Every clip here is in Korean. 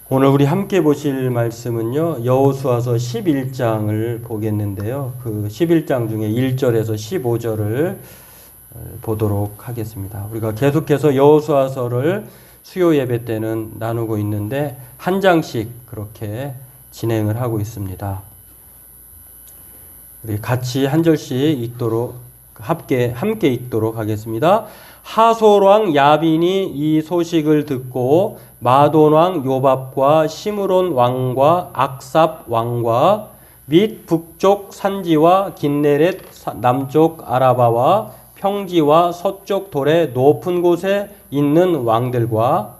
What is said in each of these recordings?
오늘 우리 함께 보실 말씀은요, 여호수아서 11장을 보겠는데요. 그 11장 중에 1절에서 15절을 보도록 하겠습니다. 우리가 계속해서 여호수아서를 수요 예배 때는 나누고 있는데 한 장씩 그렇게 진행을 하고 있습니다. 우리 같이 한 절씩 읽도록 함께 읽도록 하겠습니다. 하솔 왕 야빈이 이 소식을 듣고 마돈 왕 요밥과 시므론 왕과 악삽 왕과 및 북쪽 산지와 긴네렛 남쪽 아라바와 평지와 서쪽 돌의 높은 곳에 있는 왕들과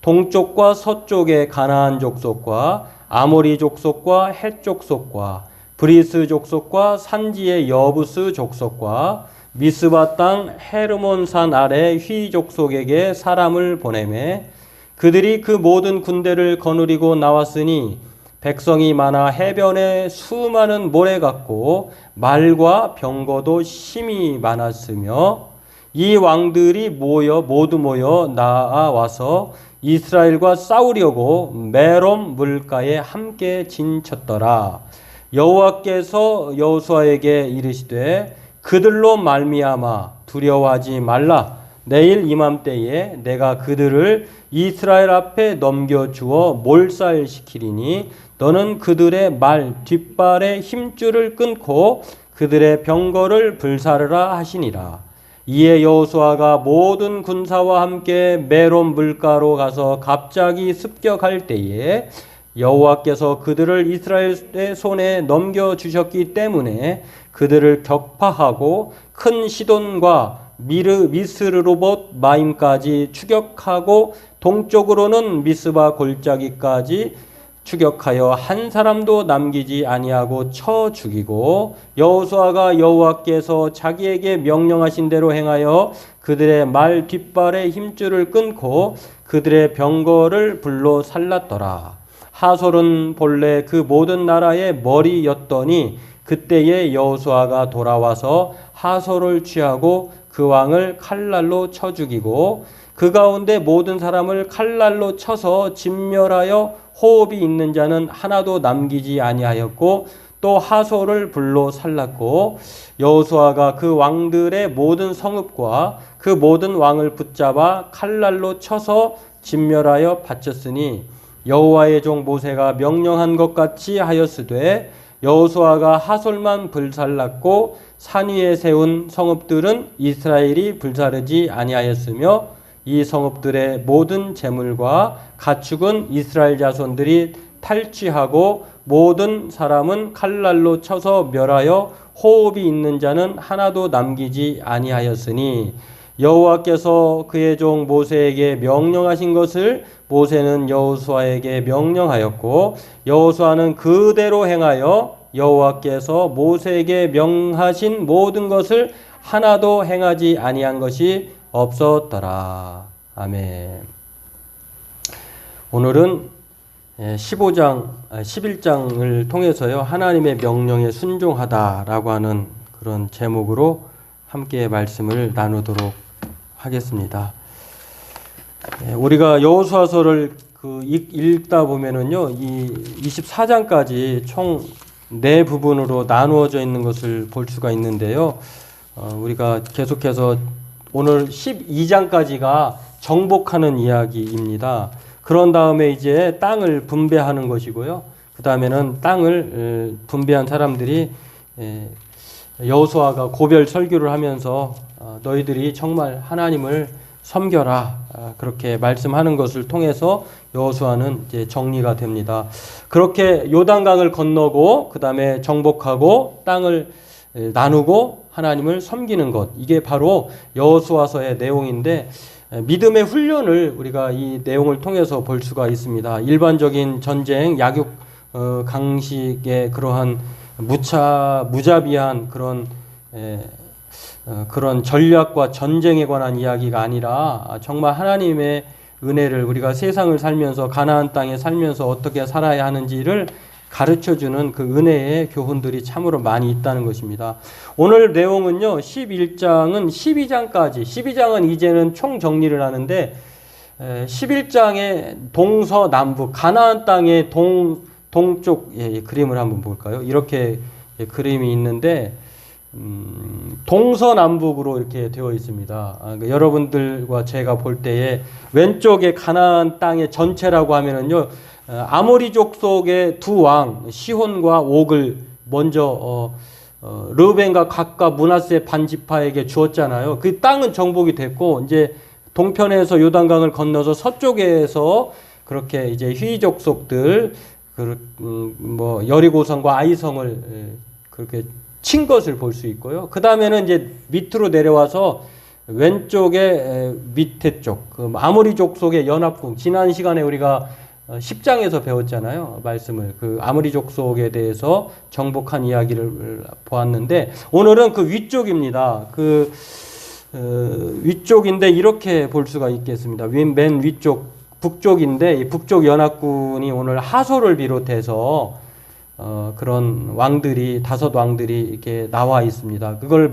동쪽과 서쪽의 가나안 족속과 아모리 족속과 헷 족속과 브리스 족속과 산지의 여부스 족속과 미스바 땅 헤르몬산 아래 휘 족속에게 사람을 보내매 그들이 그 모든 군대를 거느리고 나왔으니 백성이 많아 해변에 수많은 모래 같고 말과 병거도 심히 많았으며 이 왕들이 모두 모여 나와서 이스라엘과 싸우려고 메롬 물가에 함께 진쳤더라. 여호와께서 여호수아에게 이르시되 그들로 말미암아 두려워하지 말라. 내일 이맘때에 내가 그들을 이스라엘 앞에 넘겨주어 몰살시키리니 너는 그들의 말 뒷발의 힘줄을 끊고 그들의 병거를 불사르라 하시니라. 이에 여호수아가 모든 군사와 함께 메롬 물가로 가서 갑자기 습격할 때에 여호와께서 그들을 이스라엘의 손에 넘겨주셨기 때문에 그들을 격파하고 큰 시돈과 미스르로봇 마임까지 추격하고 동쪽으로는 미스바 골짜기까지 추격하여 한 사람도 남기지 아니하고 쳐 죽이고 여호수아가 여호와께서 자기에게 명령하신 대로 행하여 그들의 말 뒷발의 힘줄을 끊고 그들의 병거를 불로 살랐더라. 하솔은 본래 그 모든 나라의 머리였더니 그때에 여호수아가 돌아와서 하솔을 취하고 그 왕을 칼날로 쳐 죽이고 그 가운데 모든 사람을 칼날로 쳐서 진멸하여 호흡이 있는 자는 하나도 남기지 아니하였고 또 하솔을 불로 살랐고 여호수아가 그 왕들의 모든 성읍과 그 모든 왕을 붙잡아 칼날로 쳐서 진멸하여 바쳤으니 여호와의 종 모세가 명령한 것 같이 하였으되 여호수아가 하솔만 불살랐고 산 위에 세운 성읍들은 이스라엘이 불사르지 아니하였으며 이 성읍들의 모든 재물과 가축은 이스라엘 자손들이 탈취하고 모든 사람은 칼날로 쳐서 멸하여 호흡이 있는 자는 하나도 남기지 아니하였으니 여호와께서 그의 종 모세에게 명령하신 것을 모세는 여호수아에게 명령하였고 여호수아는 그대로 행하여 여호와께서 모세에게 명하신 모든 것을 하나도 행하지 아니한 것이 없었더라. 아멘. 오늘은 11장을 통해서요, 하나님의 명령에 순종하다라고 하는 그런 제목으로 함께 말씀을 나누도록 하겠습니다. 우리가 여호수아서를 읽다 보면은요, 이 24장까지 총 4부분으로 나누어져 있는 것을 볼 수가 있는데요. 우리가 계속해서 오늘 12장까지가 정복하는 이야기입니다. 그런 다음에 이제 땅을 분배하는 것이고요. 그 다음에는 땅을 분배한 사람들이 여호수아가 고별 설교를 하면서 너희들이 정말 하나님을 섬겨라 그렇게 말씀하는 것을 통해서 여호수아는 이제 정리가 됩니다. 그렇게 요단강을 건너고 그 다음에 정복하고 땅을 나누고 하나님을 섬기는 것, 이게 바로 여호수아서의 내용인데 믿음의 훈련을 우리가 이 내용을 통해서 볼 수가 있습니다. 일반적인 전쟁, 약육 강식의 그러한 무자비한 그런 전략과 전쟁에 관한 이야기가 아니라 정말 하나님의 은혜를 우리가 세상을 살면서 가나안 땅에 살면서 어떻게 살아야 하는지를 가르쳐주는 그 은혜의 교훈들이 참으로 많이 있다는 것입니다. 오늘 내용은요, 11장은 12장까지, 12장은 이제는 총 정리를 하는데 11장의 동서남북 가나안 땅의 동쪽 그림을 한번 볼까요? 이렇게 그림이 있는데 동서남북으로 이렇게 되어 있습니다. 그러니까 여러분들과 제가 볼 때에 왼쪽에 가나안 땅의 전체라고 하면은요, 아모리족 속의 두 왕 시혼과 옥을 먼저 르벤과 gad과 므낫세 반지파에게 주었잖아요. 그 땅은 정복이 됐고 이제 동편에서 요단강을 건너서 서쪽에서 그렇게 이제 휘족 속들 뭐 여리고성과 아이성을 그렇게 친 것을 볼 수 있고요. 그 다음에는 이제 밑으로 내려와서 왼쪽에 밑에 쪽, 아모리족 속의 연합군, 지난 시간에 우리가 10장에서 배웠잖아요. 말씀을. 그 아모리족 속에 대해서 정복한 이야기를 보았는데, 오늘은 그 위쪽입니다. 위쪽인데 이렇게 볼 수가 있겠습니다. 맨 위쪽, 북쪽인데, 이 북쪽 연합군이 오늘 하솔을 비롯해서 그런 왕들이, 5 왕들이 이렇게 나와 있습니다. 그걸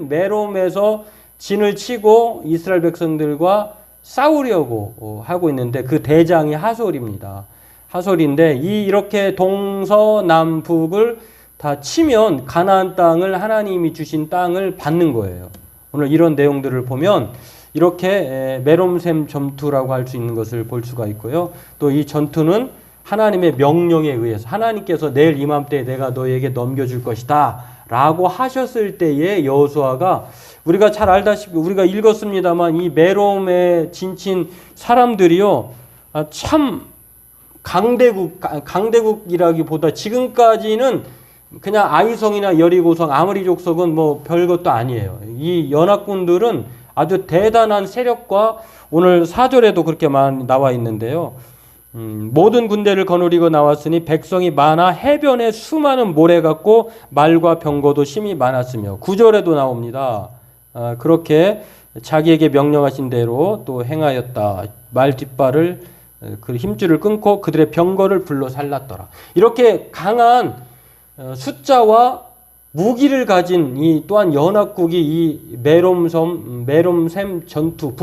메롬에서 진을 치고 이스라엘 백성들과 싸우려고 하고 있는데 그 대장이 하솔입니다. 하솔인데 이렇게 동서남북을 다 치면 가나안 땅을 하나님이 주신 땅을 받는 거예요. 오늘 이런 내용들을 보면 이렇게 메롬셈 전투라고 할 수 있는 것을 볼 수가 있고요. 또 이 전투는 하나님의 명령에 의해서 하나님께서 내일 이맘때 내가 너에게 넘겨줄 것이다 라고 하셨을 때에 여호수아가 우리가 잘 알다시피 우리가 읽었습니다만 이 메롬에 진친 사람들이요 참 강대국이라기보다 지금까지는 그냥 아이성이나 여리고성 아모리 족속은 뭐 별것도 아니에요. 이 연합군들은 아주 대단한 세력과 오늘 4절에도 그렇게 많이 나와 있는데요. 모든 군대를 거느리고 나왔으니 백성이 많아 해변에 수많은 모래 같고 말과 병거도 심히 많았으며 9절에도 나옵니다. 그렇게 자기에게 명령하신 대로 또 행하였다. 말 뒷발을 그 힘줄을 끊고 그들의 병거를 불러 살랐더라. 이렇게 강한 숫자와 무기를 가진 이 또한 연합국이 이 메롬셈 전투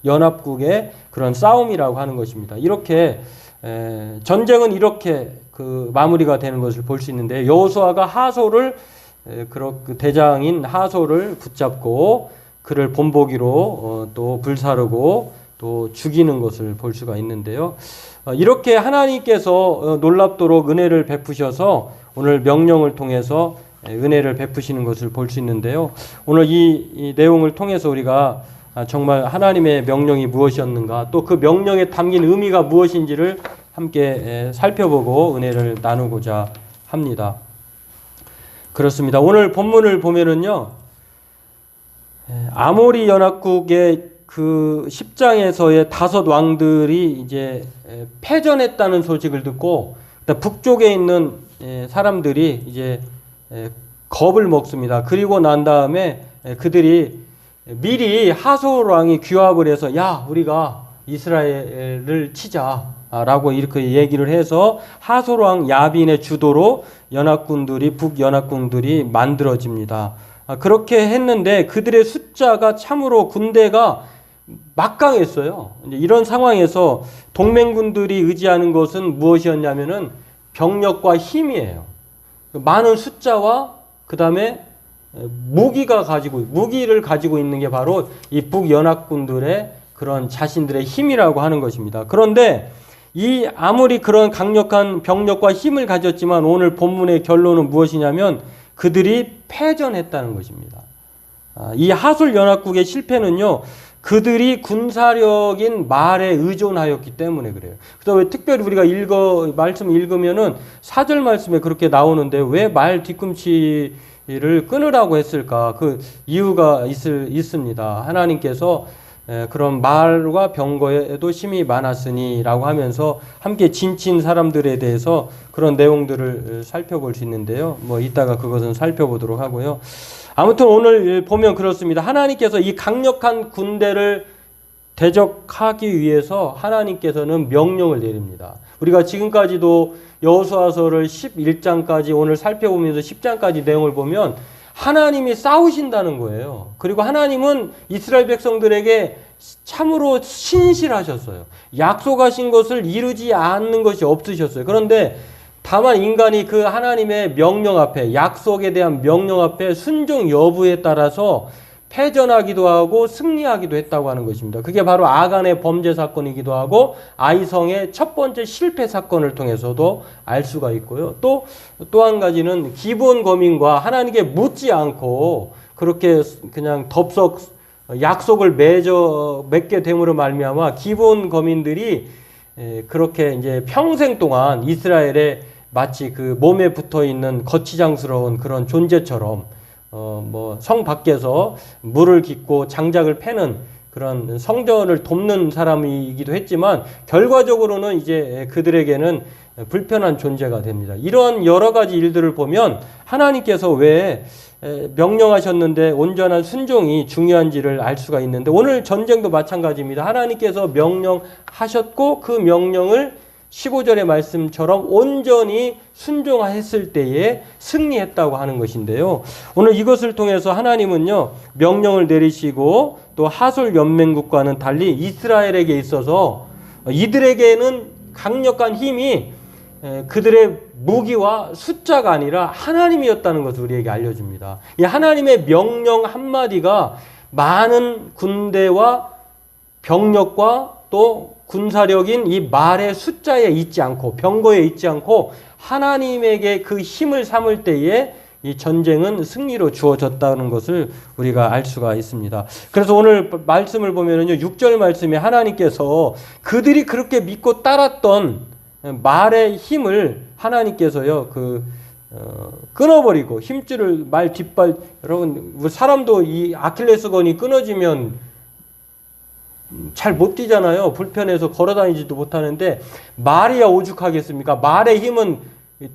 북연합국의 그런 싸움이라고 하는 것입니다. 이렇게 전쟁은 이렇게 그 마무리가 되는 것을 볼 수 있는데 여호수아가 하솔을 그 대장인 하솔을 붙잡고 그를 본보기로 또 불사르고 또 죽이는 것을 볼 수가 있는데요. 이렇게 하나님께서 놀랍도록 은혜를 베푸셔서 오늘 명령을 통해서 은혜를 베푸시는 것을 볼 수 있는데요. 오늘 이 내용을 통해서 우리가 정말 하나님의 명령이 무엇이었는가 또 그 명령에 담긴 의미가 무엇인지를 함께 살펴보고 은혜를 나누고자 합니다. 그렇습니다. 오늘 본문을 보면은요, 아모리 연합국의 그 10장에서의 5 왕들이 이제 패전했다는 소식을 듣고 북쪽에 있는 사람들이 이제 겁을 먹습니다. 그리고 난 다음에 그들이 미리 하솔 왕이 규합을 해서 야 우리가 이스라엘을 치자라고 이렇게 얘기를 해서 하솔 왕 야빈의 주도로 연합군들이 북연합군들이 만들어집니다. 그렇게 했는데 그들의 숫자가 참으로 군대가 막강했어요. 이런 상황에서 동맹군들이 의지하는 것은 무엇이었냐면은 병력과 힘이에요. 많은 숫자와 그 다음에 무기를 가지고 있는 게 바로 이 북연합군들의 그런 자신들의 힘이라고 하는 것입니다. 그런데 이 아무리 그런 강력한 병력과 힘을 가졌지만 오늘 본문의 결론은 무엇이냐면 그들이 패전했다는 것입니다. 이 하솔 연합국의 실패는요, 그들이 군사력인 말에 의존하였기 때문에 그래요. 그다음에 특별히 우리가 말씀 읽으면은 4절 말씀에 그렇게 나오는데 왜 말 뒤꿈치를 끊으라고 했을까? 그 이유가 있습니다. 하나님께서 그런 말과 병거에도 힘이 많았으니라고 하면서 함께 진친 사람들에 대해서 그런 내용들을 살펴볼 수 있는데요. 뭐 이따가 그것은 살펴보도록 하고요. 아무튼 오늘 보면 그렇습니다. 하나님께서 이 강력한 군대를 대적하기 위해서 하나님께서는 명령을 내립니다. 우리가 지금까지도 여호수아서를 11장까지 오늘 살펴보면서 10장까지 내용을 보면 하나님이 싸우신다는 거예요. 그리고 하나님은 이스라엘 백성들에게 참으로 신실하셨어요. 약속하신 것을 이루지 않는 것이 없으셨어요. 그런데 다만 인간이 그 하나님의 명령 앞에, 약속에 대한 명령 앞에 순종 여부에 따라서 패전하기도 하고 승리하기도 했다고 하는 것입니다. 그게 바로 아간의 범죄 사건이기도 하고 아이성의 첫 번째 실패 사건을 통해서도 알 수가 있고요. 또 한 가지는 기본 거민과 하나님께 묻지 않고 그렇게 그냥 덥석 약속을 맺게 됨으로 말미암아 기본 거민들이 그렇게 이제 평생 동안 이스라엘에 마치 그 몸에 붙어 있는 거치장스러운 그런 존재처럼 성 밖에서 물을 깃고 장작을 패는 그런 성전을 돕는 사람이기도 했지만 결과적으로는 이제 그들에게는 불편한 존재가 됩니다. 이런 여러 가지 일들을 보면 하나님께서 왜 명령하셨는데 온전한 순종이 중요한지를 알 수가 있는데 오늘 전쟁도 마찬가지입니다. 하나님께서 명령하셨고 그 명령을 15절의 말씀처럼 온전히 순종했을 때에 승리했다고 하는 것인데요. 오늘 이것을 통해서 하나님은요, 명령을 내리시고 또 하솔 연맹국과는 달리 이스라엘에게 있어서 이들에게는 강력한 힘이 그들의 무기와 숫자가 아니라 하나님이었다는 것을 우리에게 알려줍니다. 이 하나님의 명령 한마디가 많은 군대와 병력과 또 군사력인 이 말의 숫자에 있지 않고 병거에 있지 않고 하나님에게 그 힘을 삼을 때에 이 전쟁은 승리로 주어졌다는 것을 우리가 알 수가 있습니다. 그래서 오늘 말씀을 보면은요, 6절 말씀에 하나님께서 그들이 그렇게 믿고 따랐던 말의 힘을 하나님께서요, 끊어버리고 힘줄을 말 뒷발, 여러분, 사람도 이 아킬레스건이 끊어지면 잘 못 뛰잖아요. 불편해서 걸어다니지도 못하는데 말이야 오죽하겠습니까? 말의 힘은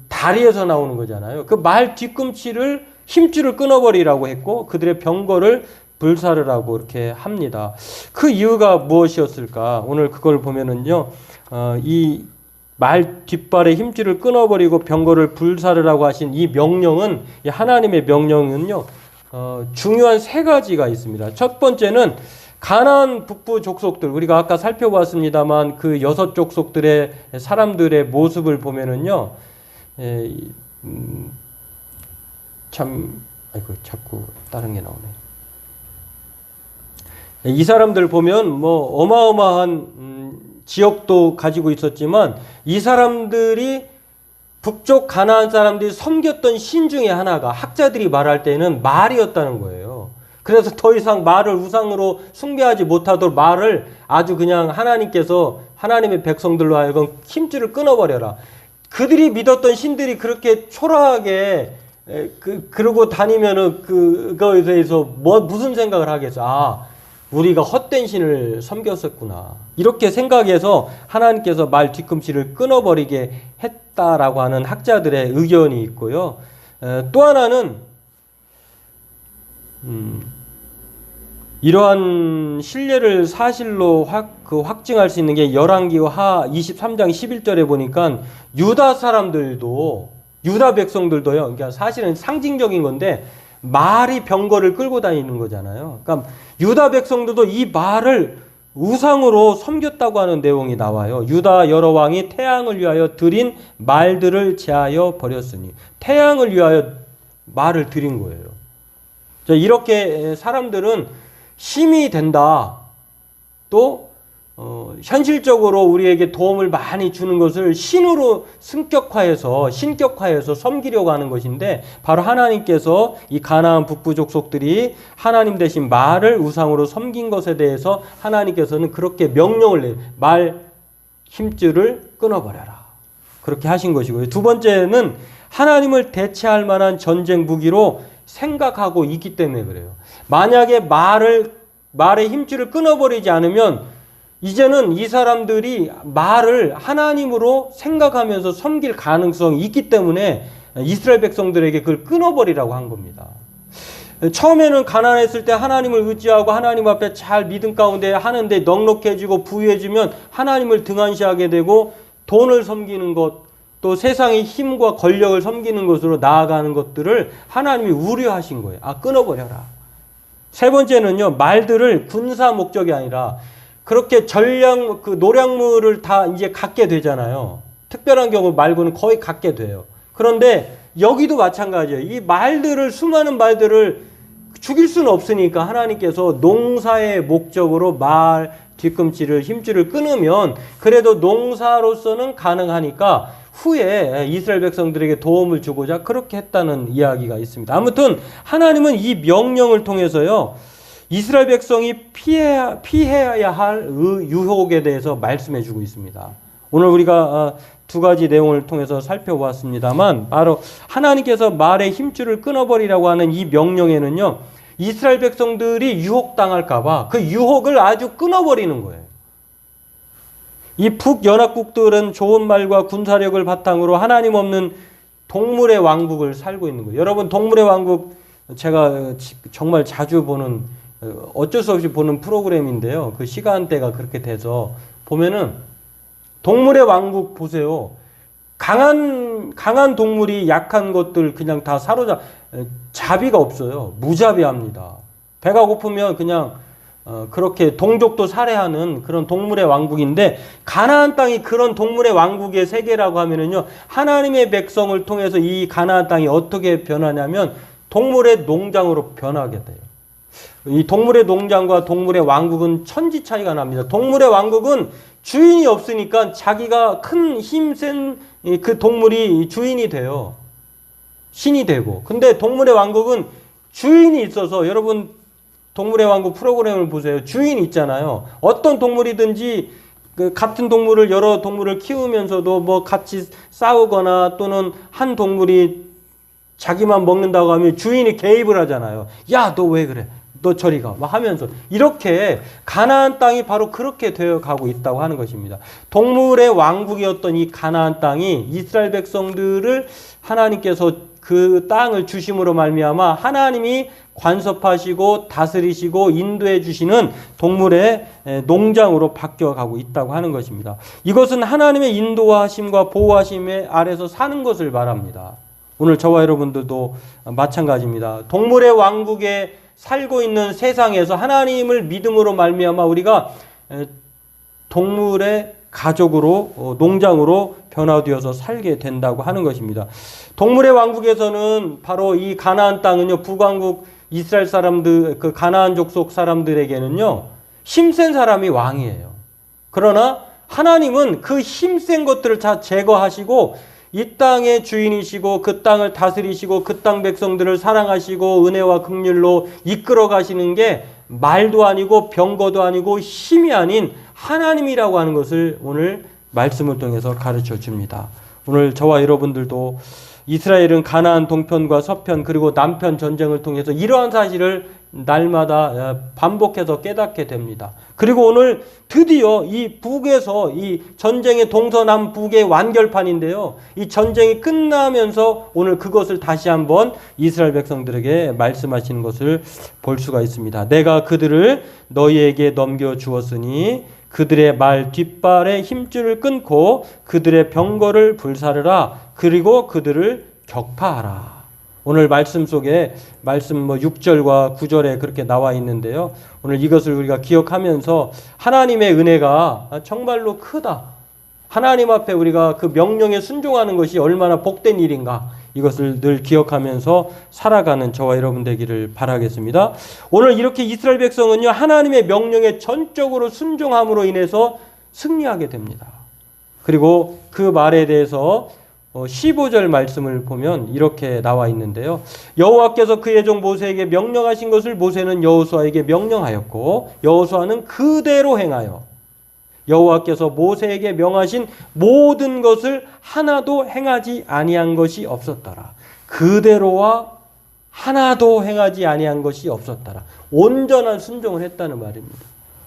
다리에서 나오는 거잖아요. 그 말 뒤꿈치를 힘줄을 끊어버리라고 했고 그들의 병거를 불사르라고 이렇게 합니다. 그 이유가 무엇이었을까? 오늘 그걸 보면은요, 이 말 뒷발의 힘줄을 끊어버리고 병거를 불사르라고 하신 이 명령은, 이 하나님의 명령은요, 중요한 세 가지가 있습니다. 첫 번째는 가나안 북부 족속들, 우리가 아까 살펴봤습니다만 그 6 족속들의 사람들의 모습을 보면은요, 자꾸 다른 게 나오네. 이 사람들 보면 뭐 어마어마한 지역도 가지고 있었지만 이 사람들이 북쪽 가나안 사람들이 섬겼던 신 중에 하나가 학자들이 말할 때는 말이었다는 거예요. 그래서 더 이상 말을 우상으로 숭배하지 못하도록 말을 아주 그냥 하나님께서 하나님의 백성들로 하여금 힘줄을 끊어버려라. 그들이 믿었던 신들이 그렇게 초라하게 그러고 다니면은 그거에 대해서 무슨 생각을 하겠어? 우리가 헛된 신을 섬겼었구나. 이렇게 생각해서 하나님께서 말 뒤꿈치를 끊어버리게 했다라고 하는 학자들의 의견이 있고요. 또 하나는 이러한 신뢰를 사실로 확증할 수 있는 게 열왕기하 23장 11절에 보니까 유다 사람들도, 유다 백성들도요, 그러니까 사실은 상징적인 건데 말이 병거를 끌고 다니는 거잖아요. 그러니까 유다 백성들도 이 말을 우상으로 섬겼다고 하는 내용이 나와요. 유다 여러 왕이 태양을 위하여 드린 말들을 제하여 버렸으니, 태양을 위하여 말을 드린 거예요. 자, 이렇게 사람들은 힘이 된다. 또 현실적으로 우리에게 도움을 많이 주는 것을 신으로 신격화해서 섬기려고 하는 것인데, 바로 하나님께서 이 가나안 북부 족속들이 하나님 대신 말을 우상으로 섬긴 것에 대해서 하나님께서는 그렇게 명령을 말 힘줄을 끊어버려라. 그렇게 하신 것이고요. 두 번째는 하나님을 대체할 만한 전쟁 무기로 생각하고 있기 때문에 그래요. 만약에 말의 힘줄을 끊어버리지 않으면 이제는 이 사람들이 말을 하나님으로 생각하면서 섬길 가능성이 있기 때문에 이스라엘 백성들에게 그걸 끊어버리라고 한 겁니다. 처음에는 가난했을 때 하나님을 의지하고 하나님 앞에 잘 믿음 가운데 하는데 넉넉해지고 부유해지면 하나님을 등한시하게 되고 돈을 섬기는 것, 또 세상의 힘과 권력을 섬기는 것으로 나아가는 것들을 하나님이 우려하신 거예요. 끊어버려라. 세 번째는요, 말들을 군사 목적이 아니라 그렇게 노량물을 다 이제 갖게 되잖아요. 특별한 경우 말고는 거의 갖게 돼요. 그런데 여기도 마찬가지예요. 이 수많은 말들을 죽일 수는 없으니까 하나님께서 농사의 목적으로 말 뒤꿈치를 힘줄을 끊으면 그래도 농사로서는 가능하니까 후에 이스라엘 백성들에게 도움을 주고자 그렇게 했다는 이야기가 있습니다. 아무튼 하나님은 이 명령을 통해서요, 이스라엘 백성이 피해야 할 유혹에 대해서 말씀해 주고 있습니다. 오늘 우리가 두 가지 내용을 통해서 살펴보았습니다만, 바로 하나님께서 말의 힘줄을 끊어버리라고 하는 이 명령에는요, 이스라엘 백성들이 유혹당할까봐 그 유혹을 아주 끊어버리는 거예요. 이 북연합국들은 좋은 말과 군사력을 바탕으로 하나님 없는 동물의 왕국을 살고 있는 거예요. 여러분, 동물의 왕국 제가 정말 자주 보는, 어쩔 수 없이 보는 프로그램인데요. 그 시간대가 그렇게 돼서 보면은 동물의 왕국 보세요. 강한 동물이 약한 것들 그냥 다 자비가 없어요. 무자비합니다. 배가 고프면 그냥 그렇게 동족도 살해하는 그런 동물의 왕국인데, 가나안 땅이 그런 동물의 왕국의 세계라고 하면은요, 하나님의 백성을 통해서 이 가나안 땅이 어떻게 변하냐면 동물의 농장으로 변하게 돼요. 이 동물의 농장과 동물의 왕국은 천지 차이가 납니다. 동물의 왕국은 주인이 없으니까 자기가 큰 힘센 그 동물이 주인이 돼요. 신이 되고. 근데 동물의 왕국은 주인이 있어서, 여러분 동물의 왕국 프로그램을 보세요. 주인이 있잖아요. 어떤 동물이든지 같은 동물을, 여러 동물을 키우면서도 뭐 같이 싸우거나 또는 한 동물이 자기만 먹는다고 하면 주인이 개입을 하잖아요. 야, 너 왜 그래? 너 저리 가. 막 하면서. 이렇게 가나안 땅이 바로 그렇게 되어 가고 있다고 하는 것입니다. 동물의 왕국이었던 이 가나안 땅이 이스라엘 백성들을 하나님께서 그 땅을 주심으로 말미암아 하나님이 관섭하시고 다스리시고 인도해 주시는 동물의 농장으로 바뀌어가고 있다고 하는 것입니다. 이것은 하나님의 인도하심과 보호하심의 아래서 사는 것을 말합니다. 오늘 저와 여러분들도 마찬가지입니다. 동물의 왕국에 살고 있는 세상에서 하나님을 믿음으로 말미암아 우리가 동물의 가족으로, 농장으로 변화되어서 살게 된다고 하는 것입니다. 동물의 왕국에서는 바로 이 가나안 땅은요, 북왕국 이스라엘 사람들, 그 가나안 족속 사람들에게는요, 힘센 사람이 왕이에요. 그러나 하나님은 그 힘센 것들을 다 제거하시고 이 땅의 주인이시고 그 땅을 다스리시고 그 땅 백성들을 사랑하시고 은혜와 긍휼로 이끌어 가시는 게 말도 아니고 병거도 아니고 힘이 아닌 하나님이라고 하는 것을 오늘 말씀을 통해서 가르쳐 줍니다. 오늘 저와 여러분들도 이스라엘은 가나안 동편과 서편 그리고 남편 전쟁을 통해서 이러한 사실을 날마다 반복해서 깨닫게 됩니다. 그리고 오늘 드디어 이 북에서 이 전쟁의 동서남북의 완결판인데요. 이 전쟁이 끝나면서 오늘 그것을 다시 한번 이스라엘 백성들에게 말씀하시는 것을 볼 수가 있습니다. 내가 그들을 너희에게 넘겨주었으니 그들의 말 뒷발의 힘줄을 끊고 그들의 병거를 불사르라. 그리고 그들을 격파하라. 오늘 말씀 속에 말씀 6절과 9절에 그렇게 나와 있는데요. 오늘 이것을 우리가 기억하면서 하나님의 은혜가 정말로 크다. 하나님 앞에 우리가 그 명령에 순종하는 것이 얼마나 복된 일인가. 이것을 늘 기억하면서 살아가는 저와 여러분 되기를 바라겠습니다. 오늘 이렇게 이스라엘 백성은요, 하나님의 명령에 전적으로 순종함으로 인해서 승리하게 됩니다. 그리고 그 말에 대해서 15절 말씀을 보면 이렇게 나와 있는데요. 여호와께서 그의 종 모세에게 명령하신 것을 모세는 여호수아에게 명령하였고 여호수아는 그대로 행하여 여호와께서 모세에게 명하신 모든 것을 하나도 행하지 아니한 것이 없었더라. 그대로와 하나도 행하지 아니한 것이 없었더라. 온전한 순종을 했다는 말입니다.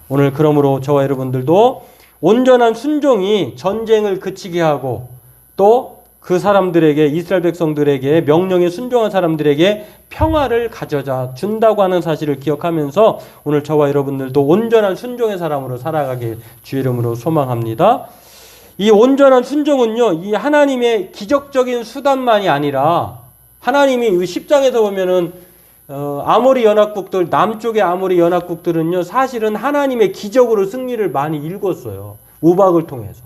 오늘 그러므로 저와 여러분들도 온전한 순종이 전쟁을 그치게 하고 또 그 사람들에게, 이스라엘 백성들에게, 명령에 순종한 사람들에게 평화를 가져다 준다고 하는 사실을 기억하면서 오늘 저와 여러분들도 온전한 순종의 사람으로 살아가길 주의 이름으로 소망합니다. 이 온전한 순종은요, 이 하나님의 기적적인 수단만이 아니라 하나님이 10장에서 보면은 아모리 연합국들, 남쪽의 아모리 연합국들은요, 사실은 하나님의 기적으로 승리를 많이 이루었어요. 우박을 통해서.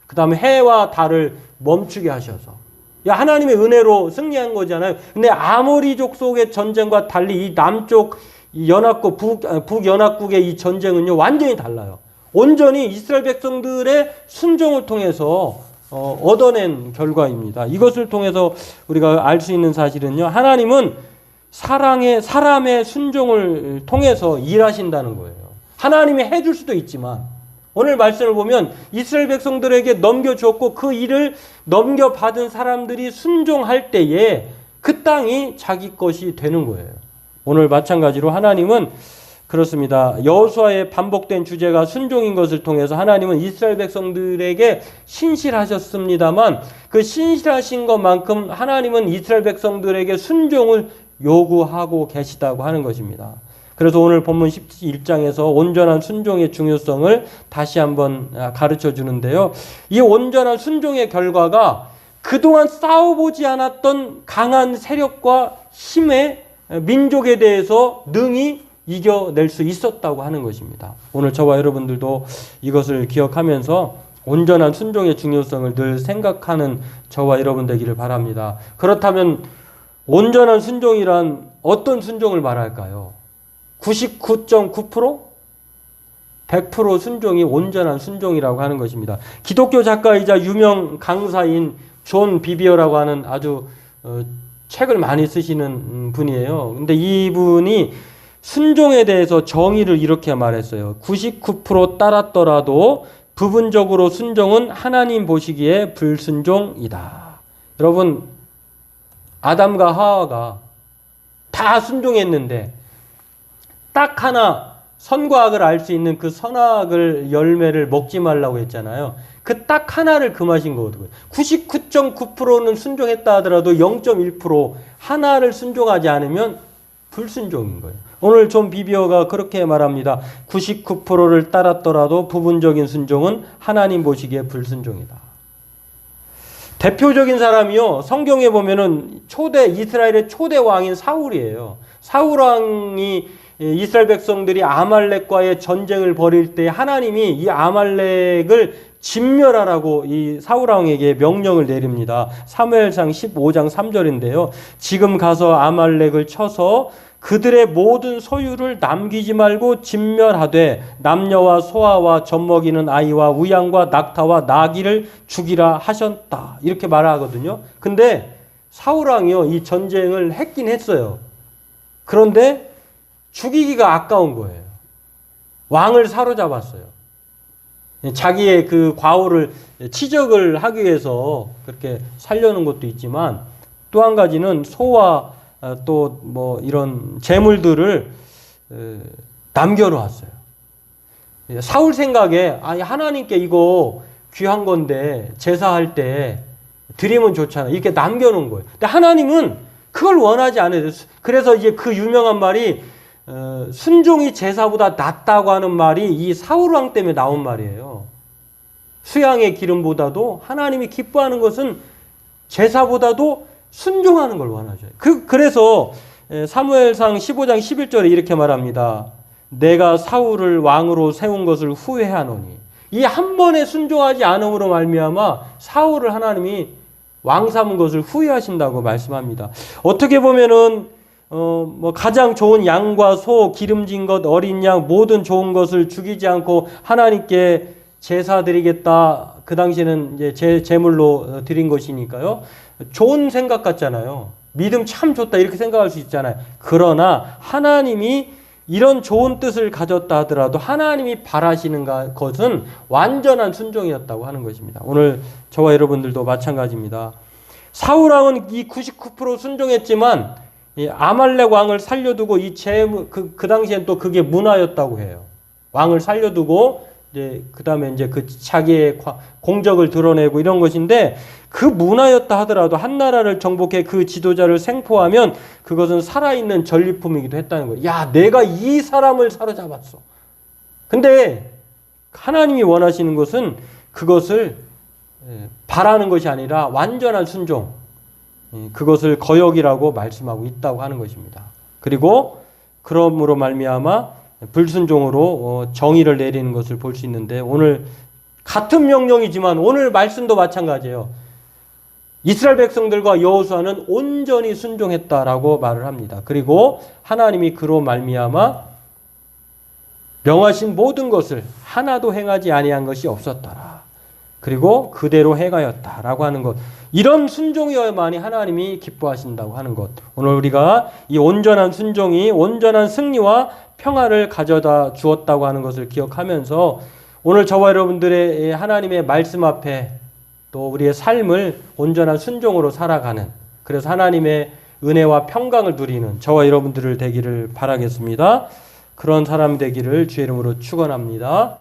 그 다음에 해와 달을 멈추게 하셔서. 하나님의 은혜로 승리한 거잖아요. 근데 아모리 족속의 전쟁과 달리 이 남쪽 연합국, 북연합국의 이 전쟁은요, 완전히 달라요. 온전히 이스라엘 백성들의 순종을 통해서 얻어낸 결과입니다. 이것을 통해서 우리가 알 수 있는 사실은요, 하나님은 사람의 순종을 통해서 일하신다는 거예요. 하나님이 해줄 수도 있지만, 오늘 말씀을 보면 이스라엘 백성들에게 넘겨주었고 그 일을 넘겨받은 사람들이 순종할 때에 그 땅이 자기 것이 되는 거예요. 오늘 마찬가지로 하나님은 그렇습니다. 여호수아의 반복된 주제가 순종인 것을 통해서 하나님은 이스라엘 백성들에게 신실하셨습니다만 그 신실하신 것만큼 하나님은 이스라엘 백성들에게 순종을 요구하고 계시다고 하는 것입니다. 그래서 오늘 본문 11장에서 온전한 순종의 중요성을 다시 한번 가르쳐 주는데요. 이 온전한 순종의 결과가 그동안 싸워보지 않았던 강한 세력과 힘의 민족에 대해서 능히 이겨낼 수 있었다고 하는 것입니다. 오늘 저와 여러분들도 이것을 기억하면서 온전한 순종의 중요성을 늘 생각하는 저와 여러분 되기를 바랍니다. 그렇다면 온전한 순종이란 어떤 순종을 말할까요? 99.9%? 100% 순종이 온전한 순종이라고 하는 것입니다. 기독교 작가이자 유명 강사인 존 비비어라고 하는 아주 책을 많이 쓰시는 분이에요. 근데 이분이 순종에 대해서 정의를 이렇게 말했어요. 99% 따랐더라도 부분적으로 순종은 하나님 보시기에 불순종이다. 여러분, 아담과 하와가 다 순종했는데 딱 하나 선과 악을 알 수 있는 그 선악을 열매를 먹지 말라고 했잖아요. 그 딱 하나를 금하신 거거든요. 99.9%는 순종했다 하더라도 0.1% 하나를 순종하지 않으면 불순종인 거예요. 오늘 존 비비어가 그렇게 말합니다. 99%를 따랐더라도 부분적인 순종은 하나님 보시기에 불순종이다. 대표적인 사람이요, 성경에 보면은 이스라엘의 초대 왕인 사울이에요. 사울 왕이 이스라엘 백성들이 아말렉과의 전쟁을 벌일 때 하나님이 이 아말렉을 진멸하라고 이 사울 왕에게 명령을 내립니다. 사무엘상 15장 3절인데요. 지금 가서 아말렉을 쳐서 그들의 모든 소유를 남기지 말고 진멸하되 남녀와 소아와 젖먹이는 아이와 우양과 낙타와 나귀를 죽이라 하셨다. 이렇게 말하거든요. 근데 사울 왕이요, 이 전쟁을 했긴 했어요. 그런데 죽이기가 아까운 거예요. 왕을 사로잡았어요. 자기의 그 과오를 치적을 하기 위해서 그렇게 살려는 것도 있지만 또 한 가지는 소와 또 뭐 이런 재물들을 남겨놓았어요. 사울 생각에 하나님께 이거 귀한 건데 제사할 때 드리면 좋잖아. 이렇게 남겨놓은 거예요. 근데 하나님은 그걸 원하지 않아요. 그래서 이제 그 유명한 말이 순종이 제사보다 낫다고 하는 말이 이 사울왕 때문에 나온 말이에요. 수양의 기름보다도 하나님이 기뻐하는 것은 제사보다도 순종하는 걸 원하죠. 그래서 사무엘상 15장 11절에 이렇게 말합니다. 내가 사울을 왕으로 세운 것을 후회하노니. 이 한 번에 순종하지 않음으로 말미암아 사울을 하나님이 왕 삼은 것을 후회하신다고 말씀합니다. 어떻게 보면은 가장 좋은 양과 소, 기름진 것, 어린 양, 모든 좋은 것을 죽이지 않고 하나님께 제사 드리겠다. 그 당시에는 이제 제물로 드린 것이니까요. 좋은 생각 같잖아요. 믿음 참 좋다. 이렇게 생각할 수 있잖아요. 그러나 하나님이 이런 좋은 뜻을 가졌다 하더라도 하나님이 바라시는 것은 완전한 순종이었다고 하는 것입니다. 오늘 저와 여러분들도 마찬가지입니다. 사울왕은 이 99% 순종했지만 이 아말렉 왕을 살려두고 그 당시엔 또 그게 문화였다고 해요. 왕을 살려두고 이제 그다음에 이제 그 자기의 공적을 드러내고 이런 것인데 그 문화였다 하더라도 한 나라를 정복해 그 지도자를 생포하면 그것은 살아있는 전리품이기도 했다는 거예요. 야, 내가 이 사람을 사로잡았어. 근데 하나님이 원하시는 것은 그것을 바라는 것이 아니라 완전한 순종, 그것을 거역이라고 말씀하고 있다고 하는 것입니다. 그리고 그러므로 말미암아 불순종으로 정의를 내리는 것을 볼 수 있는데, 오늘 같은 명령이지만 오늘 말씀도 마찬가지예요. 이스라엘 백성들과 여호수아는 온전히 순종했다라고 말을 합니다. 그리고 하나님이 그로 말미암아 명하신 모든 것을 하나도 행하지 아니한 것이 없었더라. 그리고 그대로 행하였다라고 하는 것. 이런 순종이어야만이 하나님이 기뻐하신다고 하는 것. 오늘 우리가 이 온전한 순종이 온전한 승리와 평화를 가져다 주었다고 하는 것을 기억하면서, 오늘 저와 여러분들의 하나님의 말씀 앞에 또 우리의 삶을 온전한 순종으로 살아가는, 그래서 하나님의 은혜와 평강을 누리는 저와 여러분들을 되기를 바라겠습니다. 그런 사람 되기를 주의 이름으로 축원합니다.